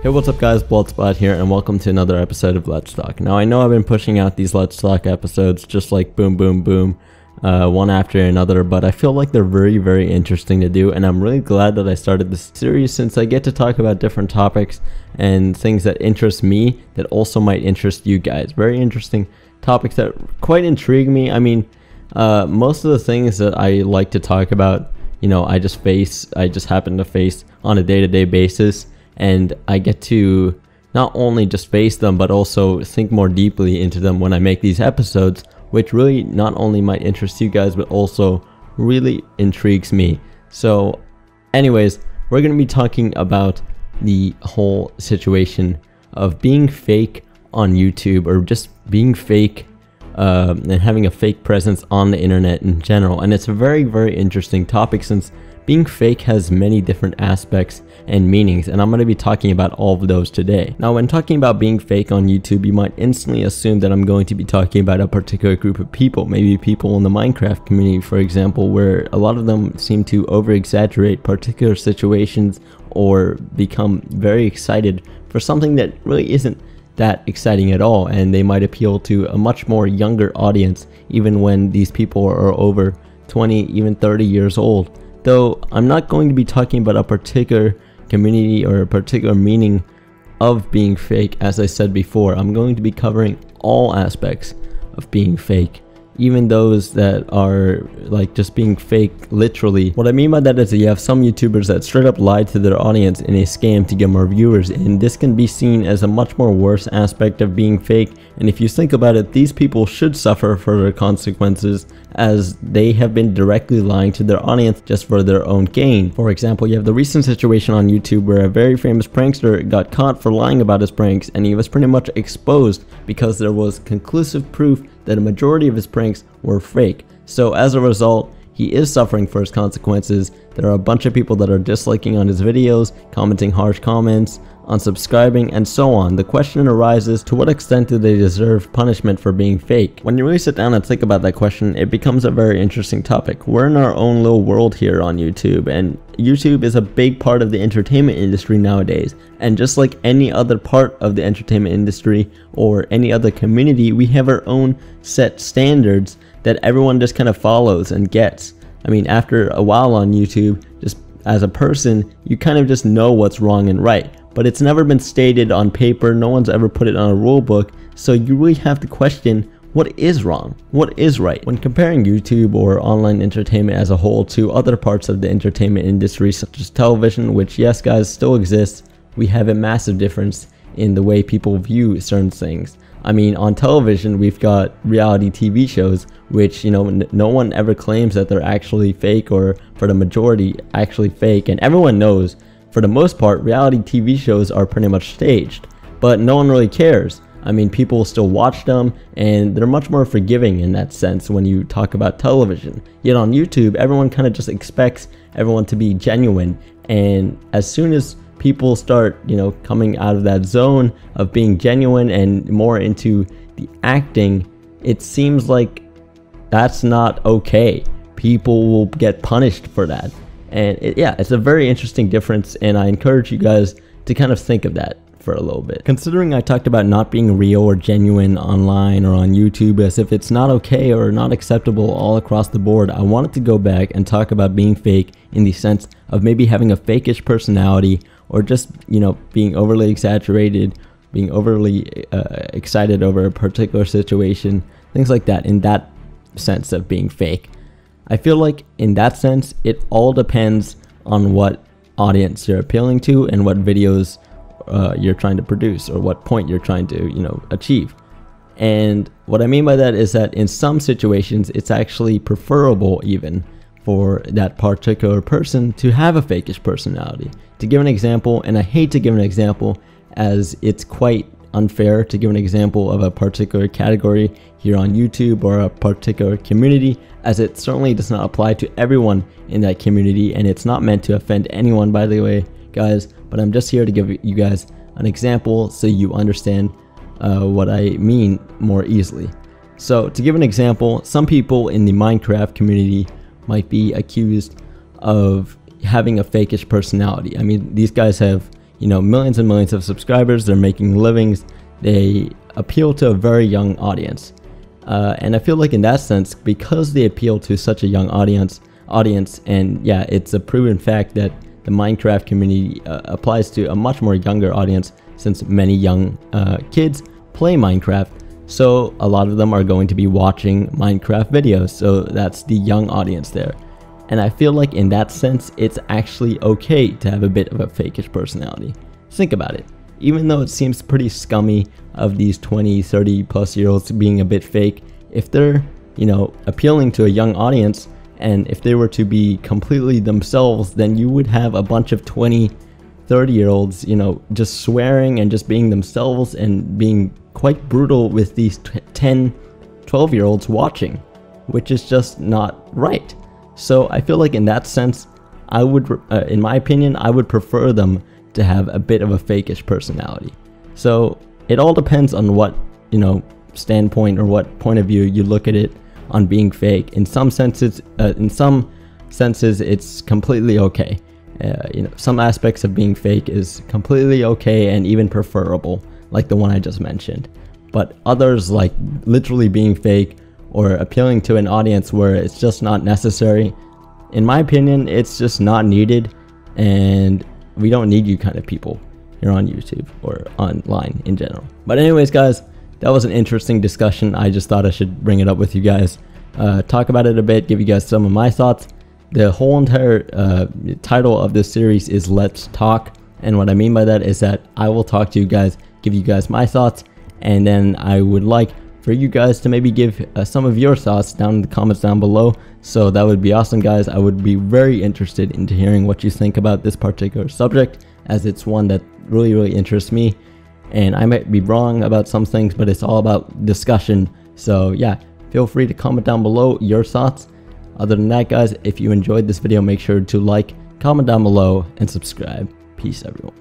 Hey, what's up guys, Bloodspot here, and welcome to another episode of Let's Talk. Now I know I've been pushing out these Let's Talk episodes just like boom boom boom, one after another, but I feel like they're very interesting to do, and I'm really glad that I started this series since I get to talk about different topics and things that interest me that also might interest you guys. Very interesting topics that quite intrigue me. I mean, most of the things that I like to talk about, you know, I just happen to face on a day-to-day basis, and I get to not only just face them but also think more deeply into them when I make these episodes, which really not only might interest you guys but also really intrigues me. So anyways, we're going to be talking about the whole situation of being fake on YouTube, or just being fake and having a fake presence on the internet in general. And it's a very interesting topic since being fake has many different aspects and meanings, and I'm going to be talking about all of those today. Now, when talking about being fake on YouTube, you might instantly assume that I'm going to be talking about a particular group of people, maybe people in the Minecraft community, for example, where a lot of them seem to over-exaggerate particular situations or become very excited for something that really isn't that exciting at all, and they might appeal to a much more younger audience even when these people are over 20, even 30 years old. Though I'm not going to be talking about a particular community or a particular meaning of being fake. As I said before, I'm going to be covering all aspects of being fake, even those that are like just being fake literally. What I mean by that is that you have some YouTubers that straight up lie to their audience in a scam to get more viewers, and this can be seen as a much more worse aspect of being fake. And if you think about it, these people should suffer further consequences, as they have been directly lying to their audience just for their own gain. For example, you have the recent situation on YouTube where a very famous prankster got caught for lying about his pranks, and he was pretty much exposed because there was conclusive proof that a majority of his pranks were fake. So as a result, he is suffering for his consequences. There are a bunch of people that are disliking on his videos, commenting harsh comments, unsubscribing, and so on. The question arises, to what extent do they deserve punishment for being fake? When you really sit down and think about that question, it becomes a very interesting topic. We're in our own little world here on YouTube, and YouTube is a big part of the entertainment industry nowadays. And just like any other part of the entertainment industry or any other community, we have our own set standards that everyone just kind of follows and gets. I mean, after a while on YouTube, just as a person, you kind of just know what's wrong and right. But it's never been stated on paper, no one's ever put it on a rule book, so you really have to question what is wrong, what is right. When comparing YouTube or online entertainment as a whole to other parts of the entertainment industry such as television, which yes guys still exists, we have a massive difference in the way people view certain things. I mean, on television we've got reality TV shows which, you know, no one ever claims that they're actually fake, or for the majority actually fake, and everyone knows for the most part reality TV shows are pretty much staged, but no one really cares. I mean, people still watch them, and they're much more forgiving in that sense when you talk about television. Yet on YouTube, everyone kind of just expects everyone to be genuine, and as soon as people start, you know, coming out of that zone of being genuine and more into the acting, it seems like that's not okay. People will get punished for that. And yeah, it's a very interesting difference, and I encourage you guys to kind of think of that for a little bit. Considering I talked about not being real or genuine online or on YouTube as if it's not okay or not acceptable all across the board, I wanted to go back and talk about being fake in the sense of maybe having a fakish personality, or just, you know, being overly exaggerated, being overly excited over a particular situation, things like that, in that sense of being fake. I feel like in that sense, it all depends on what audience you're appealing to and what videos you're trying to produce, or what point you're trying to, you know, achieve. And what I mean by that is that in some situations, it's actually preferable even for that particular person to have a fakish personality. To give an example, and I hate to give an example as it's quite unfair to give an example of a particular category here on YouTube or a particular community, as it certainly does not apply to everyone in that community, and it's not meant to offend anyone, by the way guys, but I'm just here to give you guys an example so you understand what I mean more easily. So to give an example, some people in the Minecraft community might be accused of having a fakish personality. I mean, these guys have, you know, millions and millions of subscribers. They're making livings. They appeal to a very young audience. And I feel like in that sense, because they appeal to such a young audience, and yeah, it's a proven fact that the Minecraft community applies to a much more younger audience, since many young kids play Minecraft. So a lot of them are going to be watching Minecraft videos. So that's the young audience there. And I feel like in that sense, it's actually okay to have a bit of a fakish personality. Think about it. Even though it seems pretty scummy of these 20, 30 plus year olds being a bit fake, if they're, you know, appealing to a young audience, and if they were to be completely themselves, then you would have a bunch of 20, 30-year-olds, you know, just swearing and just being themselves and being quite brutal with these 10, 12-year-olds watching, which is just not right. So I feel like in that sense, I would, in my opinion, I would prefer them to have a bit of a fakish personality. So it all depends on what, you know, standpoint or what point of view you look at it on being fake. In some senses, it's completely okay. You know, some aspects of being fake is completely okay and even preferable, like the one I just mentioned. But others, like literally being fake or appealing to an audience where it's just not necessary, in my opinion, it's just not needed, and we don't need you kind of people here on YouTube or online in general. But anyways, guys, that was an interesting discussion. I just thought I should bring it up with you guys, talk about it a bit, give you guys some of my thoughts. The whole entire title of this series is Let's Talk, and what I mean by that is that I will talk to you guys, give you guys my thoughts, and then I would like for you guys to maybe give some of your thoughts down in the comments down below. So that would be awesome, guys. I would be very interested into hearing what you think about this particular subject, as it's one that really interests me, and I might be wrong about some things, but it's all about discussion. So yeah, feel free to comment down below your thoughts. Other than that, guys, if you enjoyed this video, make sure to like, comment down below, and subscribe. Peace, everyone.